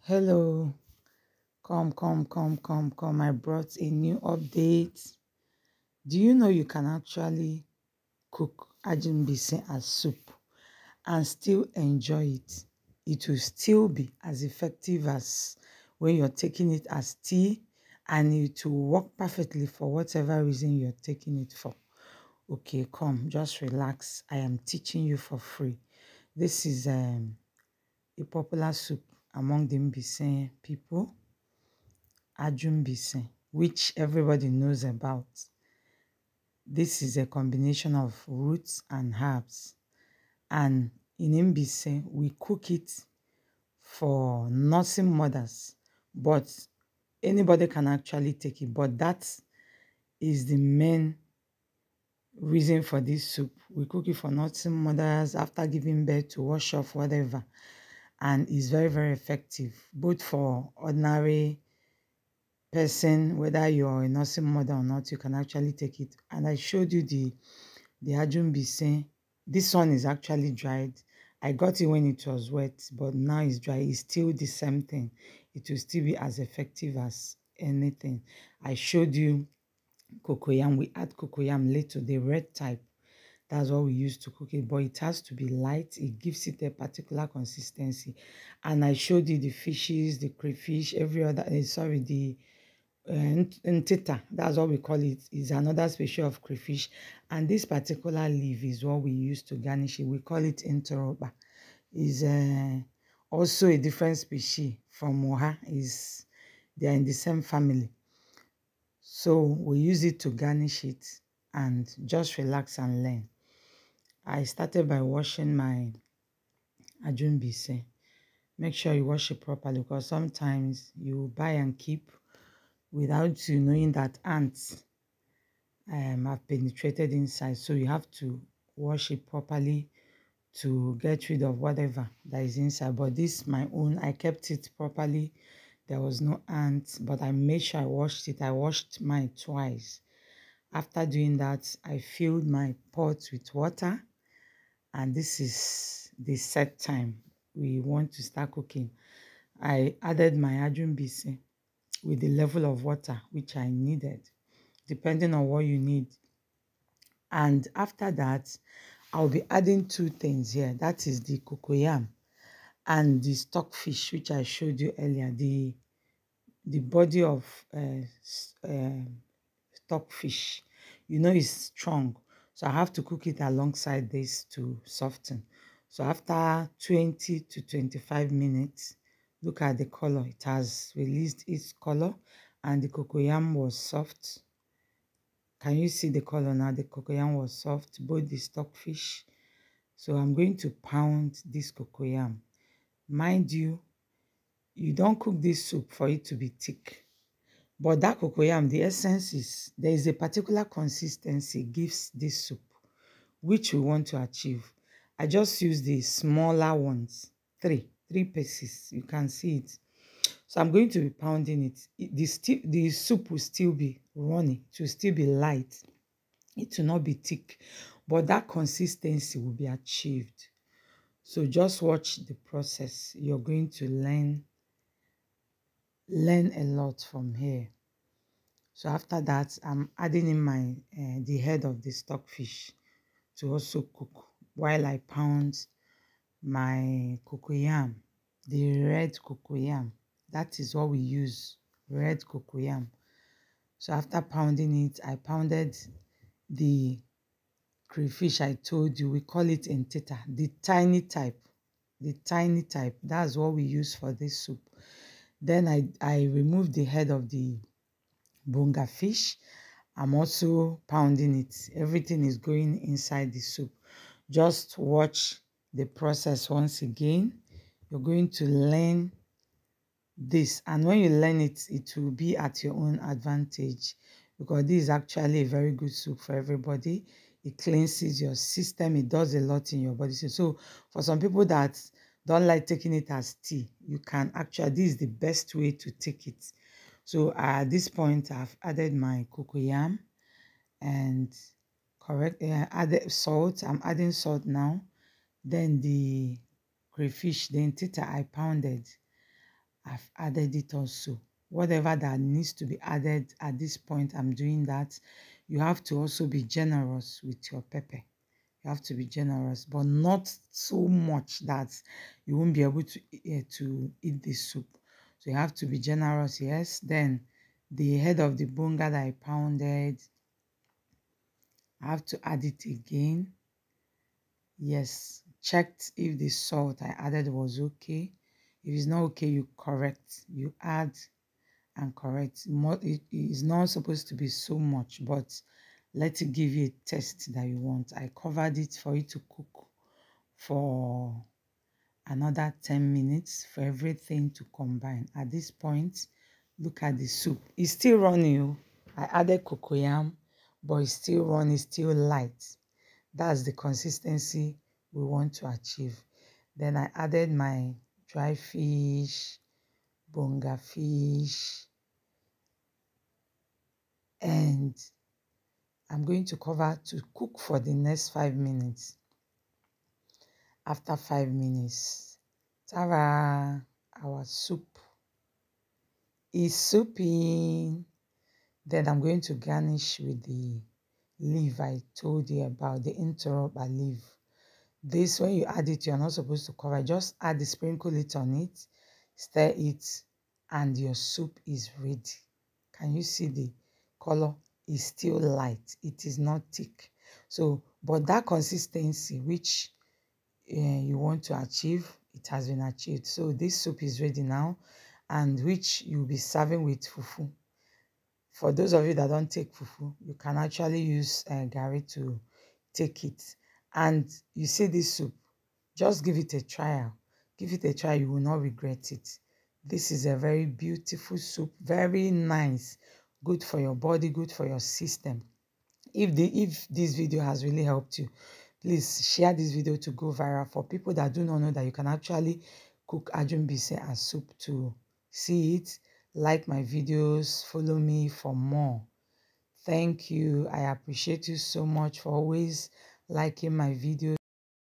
Hello, come. I brought a new update. Do you know you can actually cook Aju Mbaise as soup and still enjoy it? It will still be as effective as when you're taking it as tea, and it will work perfectly for whatever reason you're taking it for. Okay, come, just relax. I am teaching you for free. This is a popular soup among the Mbise people. Aju Mbaise, which everybody knows about. This is a combination of roots and herbs. And in Mbaise, we cook it for nursing mothers, but anybody can actually take it. But that is the main reason for this soup. We cook it for nursing mothers after giving birth, to wash off whatever. And it's very, very effective, both for ordinary person, whether you're a nursing mother or not, you can actually take it. And I showed you the Aju Mbaise. This one is actually dried. I got it when it was wet, but now it's dry. It's still the same thing. It will still be as effective as anything. I showed you cocoyam. We add cocoyam later, the red type. That's what we use to cook it, but it has to be light. It gives it a particular consistency. And I showed you the fishes, the crayfish, every other, the Ntita, that's what we call it, is another species of crayfish. And this particular leaf is what we use to garnish it. We call it nturukpa. Is also a different species from moha. They are in the same family. So we use it to garnish it and just relax and learn. I started by washing my Aju Mbaise. Make sure you wash it properly, because sometimes you buy and keep without you knowing that ants have penetrated inside. So you have to wash it properly to get rid of whatever that is inside. But this, my own, I kept it properly. There was no ants, but I made sure I washed it. I washed mine twice. After doing that, I filled my pot with water, and this is the set time we want to start cooking. I added my Aju Mbaise with the level of water which I needed, depending on what you need. And after that, I'll be adding two things here. That is the cocoyam and the stockfish, which I showed you earlier. The body of stockfish, is strong. So I have to cook it alongside this to soften. So after 20 to 25 minutes, look at the color. It has released its color, and the cocoyam was soft. Can you see the color now? The cocoyam was soft, both the stockfish. So I'm going to pound this cocoyam. Mind you, you don't cook this soup for it to be thick. But that cocoyam, the essence is, there is a particular consistency it gives this soup, which we want to achieve. I just use the smaller ones, three pieces. You can see it. So I'm going to be pounding it. The soup will still be runny. It will still be light. It will not be thick, but that consistency will be achieved. So just watch the process. You're going to learn a lot from here. So after that, I'm adding in my the head of the stockfish to also cook while I pound my cocoyam, the red cocoyam. That is what we use, red cocoyam. So after pounding it, I pounded the crayfish I told you. We call it ntita, the tiny type. The tiny type. That's what we use for this soup. Then I removed the head of the bonga fish. I'm also pounding it. Everything is going inside the soup. Just watch the process once again. You're going to learn this, and when you learn it, it will be at your own advantage, because this is actually a very good soup for everybody. It cleanses your system. It does a lot in your body. So for some people that don't like taking it as tea, you can actually, this is the best way to take it. So at this point, I've added my cocoyam and added salt. I'm adding salt now. Then the crayfish, the ntita I pounded, I've added it also. Whatever that needs to be added at this point, I'm doing that. You have to also be generous with your pepper. You have to be generous, but not so much that you won't be able to eat the soup. So you have to be generous, yes. Then the head of the bonga that I pounded, I have to add it again. Yes, checked if the salt I added was okay. If it's not okay, you correct. You add and correct. It is not supposed to be so much, but let it give you a taste that you want. I covered it for it to cook for another 10 minutes for everything to combine. At this point, look at the soup. It's still running. I added cocoyam, but it's still running, it's still light. That's the consistency we want to achieve. Then I added my dry fish, bonga fish, and I'm going to cover to cook for the next 5 minutes. After 5 minutes, ta-ra! Our soup is souping. Then I'm going to garnish with the leaf I told you about, the nturukpa leaf. This, when you add it, you're not supposed to cover. Just add the sprinkle it on it, stir it, and your soup is ready. Can you see the color? Is still light. It is not thick. So, but that consistency which you want to achieve, it has been achieved. So this soup is ready now, and which you'll be serving with fufu. For those of you that don't take fufu, you can actually use gari to take it. And you see this soup, just give it a trial. Give it a try, you will not regret it. This is a very beautiful soup, very nice, good for your body, good for your system. If this video has really helped you, please share this video to go viral for people that do not know that you can actually cook Aju Mbaise as soup to see it. Like my videos, follow me for more. Thank you. I appreciate you so much for always liking my videos.